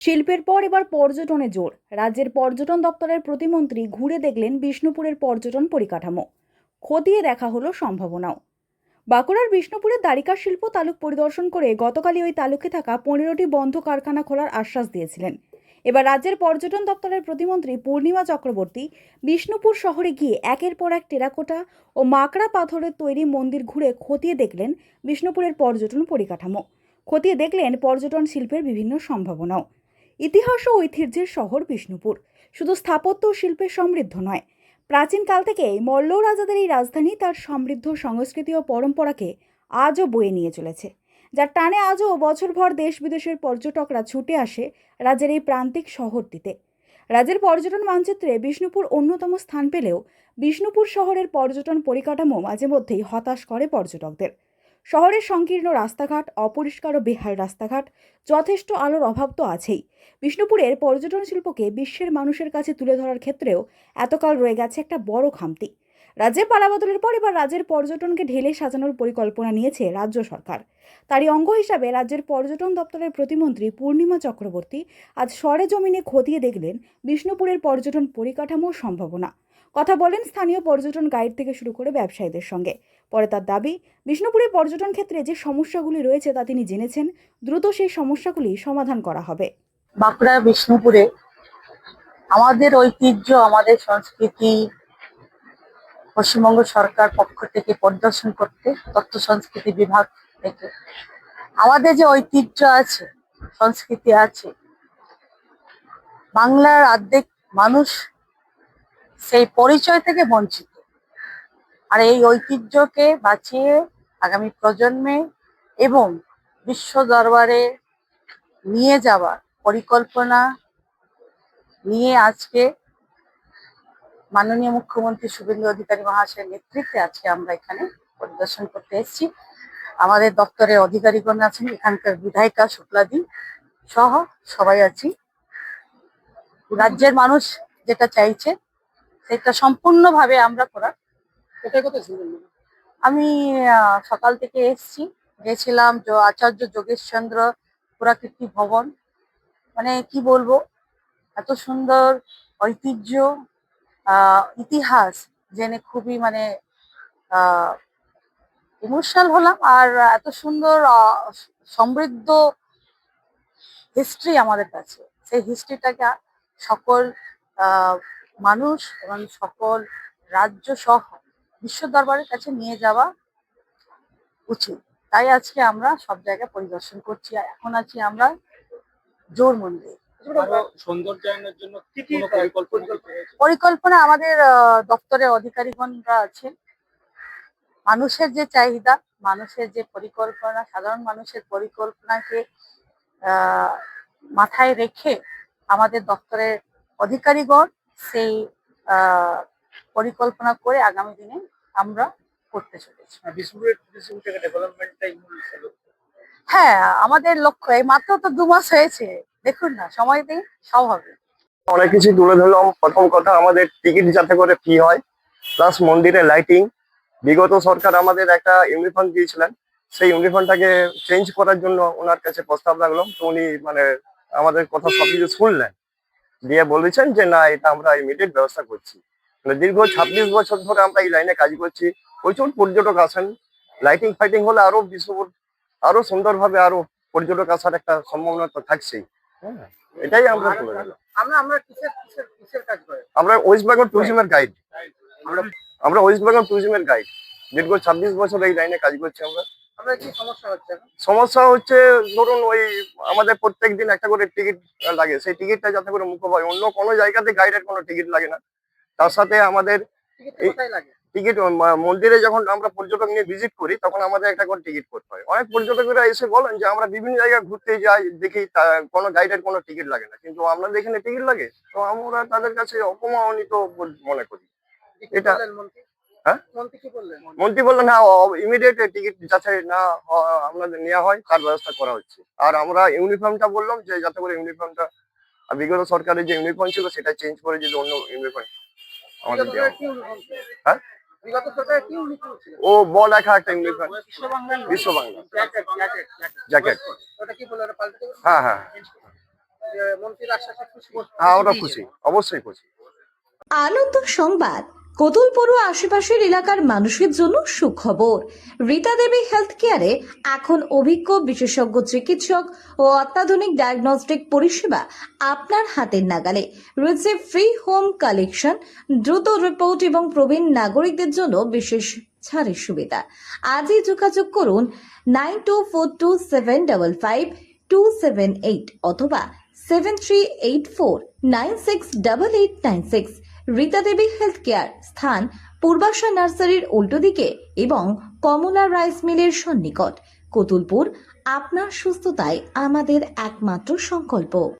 শিল্পের পর এবার পর্যটনে জোর। রাজ্যের পর্যটন দপ্তরের প্রতিমন্ত্রী ঘুরে দেখলেন বিষ্ণুপুরের পর্যটন পরিকাঠামো। খতিয়ে দেখা হলো সম্ভাবনাও। বাঁকুড়ার বিষ্ণুপুরের দ্বারিকা শিল্প তালুক পরিদর্শন করে গতকালই ওই তালুকে থাকা 15টি বন্ধ কারখানা খোলার আশ্বাস দিয়েছিলেন। এবার রাজ্যের পর্যটন দপ্তরের প্রতিমন্ত্রী পূর্ণিমা চক্রবর্তী বিষ্ণুপুর শহরে গিয়ে একের পর এক টেরাকোটা ও মাকড়া পাথরের তৈরি মন্দির ঘুরে খতিয়ে দেখলেন বিষ্ণুপুরের পর্যটন পরিকাঠামো। খতিয়ে দেখলেন পর্যটন শিল্পের বিভিন্ন সম্ভাবনাও। ইতিহাস ও ঐতিহ্যের শহর বিষ্ণুপুর শুধু স্থাপত্য ও শিল্পের সমৃদ্ধ নয়, প্রাচীনকাল থেকেই মল্ল রাজাদের এই রাজধানী তার সমৃদ্ধ সংস্কৃতি ও পরম্পরাকে আজও বয়ে নিয়ে চলেছে, যার টানে আজও বছরভর দেশ বিদেশের পর্যটকরা ছুটে আসে রাজ্যের এই প্রান্তিক শহরটিতে। রাজ্যের পর্যটন মানচিত্রে বিষ্ণুপুর অন্যতম স্থান পেলেও বিষ্ণুপুর শহরের পর্যটন পরিকাঠামো মাঝে মধ্যেই হতাশ করে পর্যটকদের। শহরের সংকীর্ণ রাস্তাঘাট, অপরিষ্কার ও বেহাল রাস্তাঘাট, যথেষ্ট আলোর অভাব তো আছেই। বিষ্ণুপুরের পর্যটন শিল্পকে বিশ্বের মানুষের কাছে তুলে ধরার ক্ষেত্রেও এতকাল রয়ে গেছে একটা বড় খামতি। রাজ্যের পালাবদলের পর এবার রাজ্যের পর্যটনকে ঢেলে সাজানোর পরিকল্পনা নিয়েছে রাজ্য সরকার। তারই অঙ্গ হিসাবে রাজ্যের পর্যটন দপ্তরের প্রতিমন্ত্রী পূর্ণিমা চক্রবর্তী আজ সরেজমিনে খতিয়ে দেখলেন বিষ্ণুপুরের পর্যটন পরিকাঠামো সম্ভাবনা। কথা বলেন স্থানীয় পর্যটন গাইড থেকে শুরু করে ব্যবসায়ীদের সঙ্গে। পরে তার দাবি, বিষ্ণুপুরের পর্যটন ক্ষেত্রে যে সমস্যাগুলি রয়েছে তা তিনি জেনেছেন, দ্রুত সেই সমস্যাগুলি সমাধান করা হবে। বাঁকুড়া বিষ্ণুপুরে আমাদের ঐতিহ্য, আমাদের সংস্কৃতি পশ্চিমবঙ্গ সরকার পক্ষ থেকে পরিদর্শন করতে, তথ্য সংস্কৃতি বিভাগ থেকে আমাদের যে ঐতিহ্য আছে, সংস্কৃতি আছে, বাংলার অর্ধেক মানুষ সেই পরিচয় থেকে বঞ্চিত। আর এই ঐতিহ্যকে বাঁচিয়ে আগামী প্রজন্মে এবং বিশ্ব দরবারে নিয়ে যাওয়ার পরিকল্পনা নিয়ে আজকে মাননীয় মুখ্যমন্ত্রী শুভেন্দু অধিকারী মহাশয়ের নেতৃত্বে আজকে আমরা এখানে পরিদর্শন করতে এসেছি। আমাদের দপ্তরের অধিকারীগণ আছেন, এখানকার বিধায়িকা শুক্লাদি সহ সবাই আছি। রাজ্যের মানুষ যেটা চাইছে সেটা সম্পূর্ণভাবে আমরা করার। আমি সকাল থেকে এসেছি, গেছিলাম আচার্য যোগেশচন্দ্র পুরাকীর্তি ভবন। মানে কি বলবো, এত সুন্দর ঐতিহ্য, ইতিহাস জেনে খুবই ইমোশনাল হলাম। আর এত সুন্দর সমৃদ্ধ হিস্ট্রি আমাদের কাছে, সেই হিস্ট্রিটাকে সকল মানুষ এবং সকল রাজ্য সহ বিশ্ব দরবারের কাছে নিয়ে যাওয়া উচিত। তাই আজকে আমরা সব জায়গায় পরিদর্শন করছি। এখন আছি আমরা জোর মন্দির। সৌন্দর্যায়নের জন্য পরিকল্পনা আমাদের দপ্তরের অধিকারীগণরা আছেন। মানুষের যে চাহিদা, মানুষের যে পরিকল্পনা, সাধারণ মানুষের পরিকল্পনাকে মাথায় রেখে আমাদের দপ্তরের অধিকারীগণ সেই পরিকল্পনা করে আগামী দিনে আমরা করতে চলেছি। হ্যাঁ, আমাদের লক্ষ্য। এই মাত্র তো 2 মাস হয়েছে, দেখুন না, সময় দিন, সব হবে। অনেক কিছু তুলে ধরলাম। প্রথম কথা, আমাদের টিকিট যাতে করে ফ্রি হয়, প্লাস মন্দিরে লাইটিং। বিগত সরকার আমাদের একটা ইউনিফর্ম দিয়েছিলেন, সেই ইউনিফর্মটাকে চেঞ্জ করার জন্য ওনার কাছে প্রস্তাব রাখলাম। তো উনি আমাদের কথা সবকিছু শুনলেন, দিয়ে বলেছেন যে না, এটা আমরা ইমিডিয়েট ব্যবস্থা করছি। দীর্ঘ 26 বছর ধরে আমরা এই লাইনে কাজ করছি। প্রচুর পর্যটক আসেন। লাইটিং ফাইটিং হলে আরো বিশ্বপুর আরো সুন্দরভাবে আরো পর্যটক আসার একটা সম্ভাবনা তো থাকছেই। হ্যাঁ, এটাই আমরা বলে গেলাম। আমরা ওয়েস্ট বেঙ্গল ট্যুরিজমের গাইড। আমরা ওয়েস্ট বেঙ্গল ট্যুরিজমের গাইড। দীর্ঘ 26 বছর এই লাইনে কাজ করছি আমরা। সমস্যা হচ্ছে, ধরুন ওই আমাদের প্রত্যেক দিন একটা করে টিকিট লাগে, সেই টিকিটটা যাতে করে মুখ হয়। অন্য কোনো জায়গাতে গাইডের কোনো টিকিট লাগে না। তার সাথে আমাদের টিকিট মন্দিরে যখন আমরা পর্যটক নিয়ে ভিজিট করি, তখন আমাদের একটা করে টিকিট করতে হয়। অনেক পর্যটকেরা এসে বলেন যে আমরা বিভিন্ন জায়গায় ঘুরতে যাই, দেখি কোনো গাইডের কোনো টিকিট লাগে না, কিন্তু আপনাদের এখানে টিকিট লাগে। তো আমরা তাদের কাছে অপমানিত মনে করি এটা। হ্যাঁ, মন্ত্রী বললেন হ্যাঁ, ইমিডিয়েট টিকিট যাচাই না আপনাদের নেওয়া হয় তার ব্যবস্থা করা হচ্ছে। আর আমরা ইউনিফর্মটা বললাম যে যাতে করে ইউনিফর্মটা, বিগত সরকারের যে ইউনিফর্ম ছিল সেটা চেঞ্জ করে যদি অন্য ইউনিফর্ম আমাদের দেওয়া। হ্যাঁ, ও বল লেখা একটা ইউনিফর্ম, বিশ্ব বাংলা জ্যাকেট। হ্যাঁ হ্যাঁ, মন্ত্রীর আশ্বাসে খুশি? হ্যাঁ, আমরা খুশি, অবশ্যই খুশি। আনন্দ সংবাদ কোতুলপুর ও আশেপাশের এলাকার মানুষের জন্য সুখবর। রীতা দেবী হেলথ কেয়ারে এখন অভিজ্ঞ বিশেষজ্ঞ চিকিৎসক ও অত্যাধুনিক ডায়াগনস্টিক পরিষেবা আপনার হাতের নাগালে। রয়েছে ফ্রি হোম কালেকশন, দ্রুত রিপোর্ট এবং প্রবীণ নাগরিকদের জন্য বিশেষ ছাড়ের সুবিধা। আজই যোগাযোগ করুন 9242755278 অথবা 7384968896। রীতা দেবী হেলথ কেয়ার, স্থান পূর্বাশা নার্সারির উল্টো দিকে এবং কমলা রাইস মিলের সন্নিকট, কোতুলপুর। আপনার সুস্থতাই আমাদের একমাত্র সংকল্প।